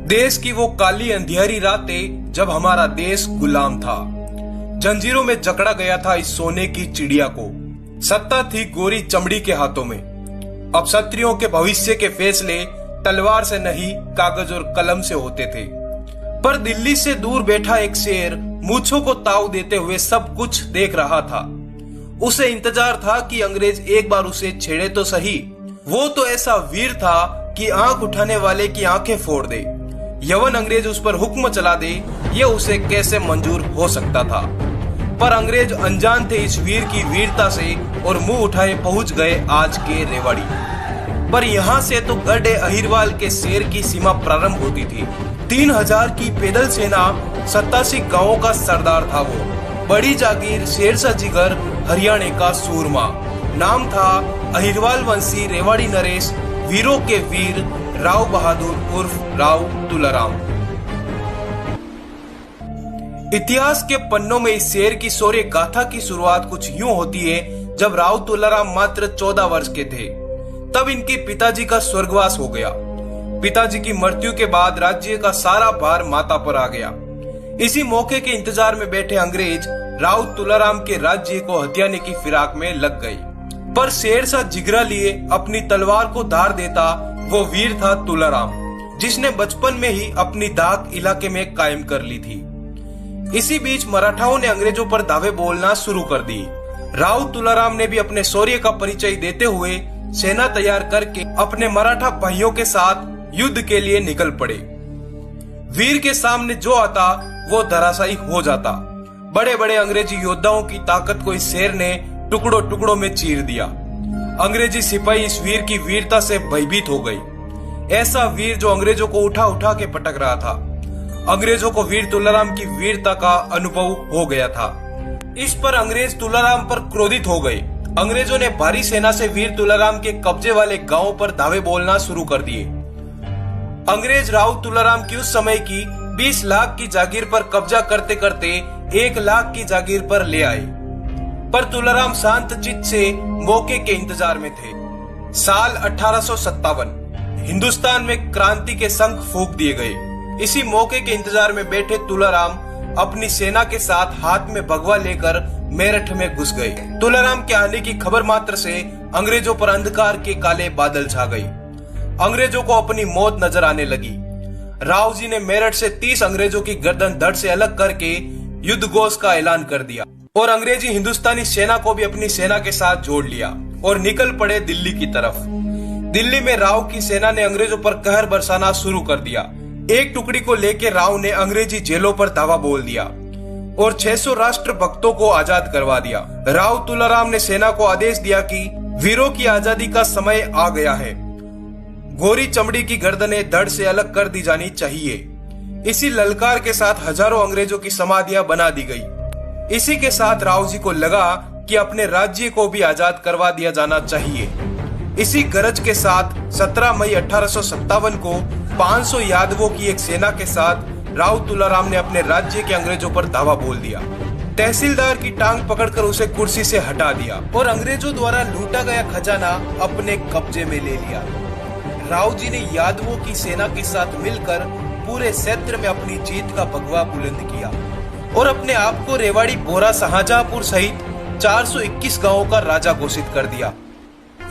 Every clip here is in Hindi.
देश की वो काली अंधियारी रातें जब हमारा देश गुलाम था, जंजीरों में जकड़ा गया था इस सोने की चिड़िया को। सत्ता थी गोरी चमड़ी के हाथों में। अब क्षत्रियों के भविष्य के फैसले तलवार से नहीं, कागज और कलम से होते थे। पर दिल्ली से दूर बैठा एक शेर मूंछों को ताव देते हुए सब कुछ देख रहा था। उसे इंतजार था कि अंग्रेज एक बार उसे छेड़े तो सही। वो तो ऐसा वीर था कि आंख उठाने वाले की आंखें फोड़ दे। यवन अंग्रेज उस पर हुक्म चला दे, ये उसे कैसे मंजूर हो सकता था। पर अंग्रेज अनजान थे इस वीर की वीरता से और मुंह उठाए पहुंच गए आज के रेवाड़ी। पर यहाँ से तो गढ़े अहिरवाल के शेर की सीमा प्रारंभ होती थी। 3000 की पैदल सेना, 87 गांवों का सरदार था वो। बड़ी जागीर शेरशाह जिगर, हरियाणा का सूरमा। नाम था अहिरवाल वंशी रेवाड़ी नरेश, वीरों के वीर राव बहादुर उर्फ राव तुलाराम। इतिहास के पन्नों में इस शेर की शौर्य गाथा की शुरुआत कुछ यूं होती है। जब राव तुलाराम मात्र 14 वर्ष के थे, तब इनके पिताजी का स्वर्गवास हो गया। पिताजी की मृत्यु के बाद राज्य का सारा भार माता पर आ गया। इसी मौके के इंतजार में बैठे अंग्रेज राव तुलाराम के राज्य को हथियाने की फिराक में लग गए। पर शेरशाह जिगरा लिए अपनी तलवार को धार देता वो वीर था तुलाराम, जिसने बचपन में ही अपनी दाग इलाके में कायम कर ली थी। इसी बीच मराठाओं ने अंग्रेजों पर दावे बोलना शुरू कर दी। राव तुलाराम ने भी अपने शौर्य का परिचय देते हुए सेना तैयार करके अपने मराठा भाइयों के साथ युद्ध के लिए निकल पड़े। वीर के सामने जो आता वो धराशायी हो जाता। बड़े बड़े अंग्रेजी योद्धाओं की ताकत को इस शेर ने टुकड़ों टुकड़ों में चीर दिया। अंग्रेजी सिपाही इस वीर की वीरता से भयभीत हो गई। ऐसा वीर जो अंग्रेजों को उठा उठा के पटक रहा था। अंग्रेजों को वीर तुलाराम की वीरता का अनुभव हो गया था। इस पर अंग्रेज तुलाराम पर क्रोधित हो गए। अंग्रेजों ने भारी सेना से वीर तुलाराम के कब्जे वाले गांवों पर धावे बोलना शुरू कर दिए। अंग्रेज राव तुलाराम की उस समय की 20 लाख की जागीर पर कब्जा करते करते 1 लाख की जागीर पर ले आए। पर तुलाराम शांत चित्त से मौके के इंतजार में थे। साल 1857 हिंदुस्तान में क्रांति के शंख फूंक दिए गए। इसी मौके के इंतजार में बैठे तुलाराम अपनी सेना के साथ हाथ में भगवा लेकर मेरठ में घुस गए। तुलाराम के आने की खबर मात्र से अंग्रेजों पर अंधकार के काले बादल छा गए। अंग्रेजों को अपनी मौत नजर आने लगी। राव जी ने मेरठ से 30 अंग्रेजों की गर्दन धड़ से अलग करके युद्ध घोष का ऐलान कर दिया और अंग्रेजी हिंदुस्तानी सेना को भी अपनी सेना के साथ जोड़ लिया और निकल पड़े दिल्ली की तरफ। दिल्ली में राव की सेना ने अंग्रेजों पर कहर बरसाना शुरू कर दिया। एक टुकड़ी को लेकर राव ने अंग्रेजी जेलों पर धावा बोल दिया और 600 राष्ट्र भक्तों को आजाद करवा दिया। राव तुलाराम ने सेना को आदेश दिया कि वीरों की आजादी का समय आ गया है। गोरी चमड़ी की गर्दनें धड़ से अलग कर दी जानी चाहिए। इसी ललकार के साथ हजारों अंग्रेजों की समाधियां बना दी गई। इसी के साथ राव जी को लगा कि अपने राज्य को भी आजाद करवा दिया जाना चाहिए। इसी गरज के साथ 17 मई 1857 को 500 यादवों की एक सेना के साथ राव तुलाराम ने अपने राज्य के अंग्रेजों पर धावा बोल दिया। तहसीलदार की टांग पकड़कर उसे कुर्सी से हटा दिया और अंग्रेजों द्वारा लूटा गया खजाना अपने कब्जे में ले लिया। राव जी ने यादवों की सेना के साथ मिलकर पूरे क्षेत्र में अपनी जीत का भगवा बुलंद किया और अपने आप को रेवाड़ी, बोरा, शाहजहांपुर सहित 421 गांवों का राजा घोषित कर दिया।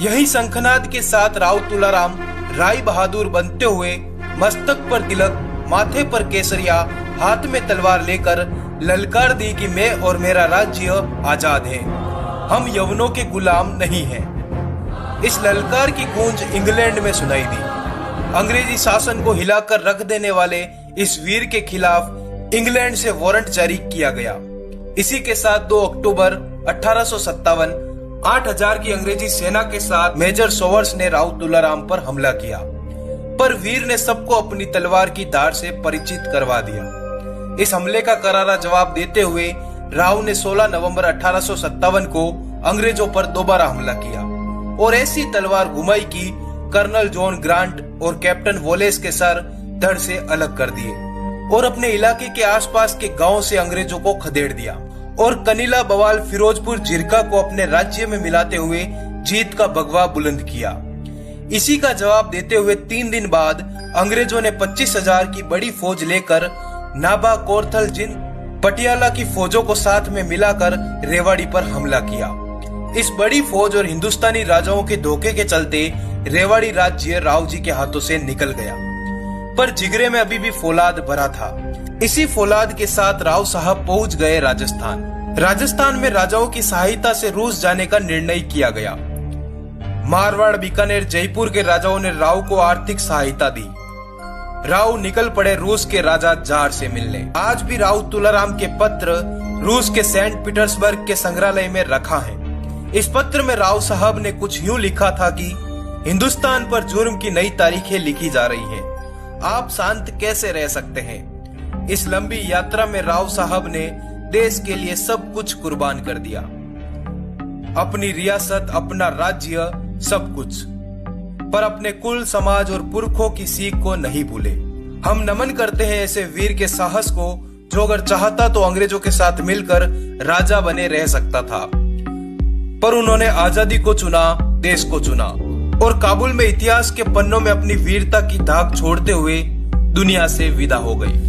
यही शंखनाद के साथ राव तुलाराम राय बहादुर बनते हुए मस्तक पर तिलक, माथे पर केसरिया, हाथ में तलवार लेकर ललकार दी कि मैं और मेरा राज्य आजाद है, हम यवनों के गुलाम नहीं हैं। इस ललकार की गूंज इंग्लैंड में सुनाई दी। अंग्रेजी शासन को हिलाकर रख देने वाले इस वीर के खिलाफ इंग्लैंड से वारंट जारी किया गया। इसी के साथ 2 अक्टूबर 1857 8000 की अंग्रेजी सेना के साथ मेजर सोवर्स ने राव तुलाराम पर हमला किया। पर वीर ने सबको अपनी तलवार की धार से परिचित करवा दिया। इस हमले का करारा जवाब देते हुए राव ने 16 नवंबर 1857 को अंग्रेजों पर दोबारा हमला किया और ऐसी तलवार घुमाई कि कर्नल जॉन ग्रांट और कैप्टन वोलेस के सर धड़ से अलग कर दिए और अपने इलाके के आसपास के गांवों से अंग्रेजों को खदेड़ दिया और कनीला, बवाल, फिरोजपुर, जिरका को अपने राज्य में मिलाते हुए जीत का भगवा बुलंद किया। इसी का जवाब देते हुए 3 दिन बाद अंग्रेजों ने 25,000 की बड़ी फौज लेकर नाभा, कोरथल, जिंद, पटियाला की फौजों को साथ में मिलाकर रेवाड़ी पर हमला किया। इस बड़ी फौज और हिंदुस्तानी राजाओं के धोखे के चलते रेवाड़ी राज्य राव जी के हाथों से निकल गया, पर जिगरे में अभी भी फौलाद भरा था। इसी फौलाद के साथ राव साहब पहुंच गए राजस्थान। राजस्थान में राजाओं की सहायता से रूस जाने का निर्णय किया गया। मारवाड़, बीकानेर, जयपुर के राजाओं ने राव को आर्थिक सहायता दी। राव निकल पड़े रूस के राजा जार से मिलने। आज भी राव तुलाराम के पत्र रूस के सेंट पीटर्सबर्ग के संग्रहालय में रखा है। इस पत्र में राव साहब ने कुछ यूं लिखा था कि हिंदुस्तान पर जुर्म की नई तारीखें लिखी जा रही हैं। आप शांत कैसे रह सकते हैं। इस लंबी यात्रा में राव साहब ने देश के लिए सब कुछ कुर्बान कर दिया, अपनी रियासत, अपना राज्य, सब कुछ, पर अपने कुल, समाज और पुरखों की सीख को नहीं भूले। हम नमन करते हैं ऐसे वीर के साहस को, जो अगर चाहता तो अंग्रेजों के साथ मिलकर राजा बने रह सकता था, पर उन्होंने आजादी को चुना, देश को चुना और काबुल में इतिहास के पन्नों में अपनी वीरता की दाग छोड़ते हुए दुनिया से विदा हो गई।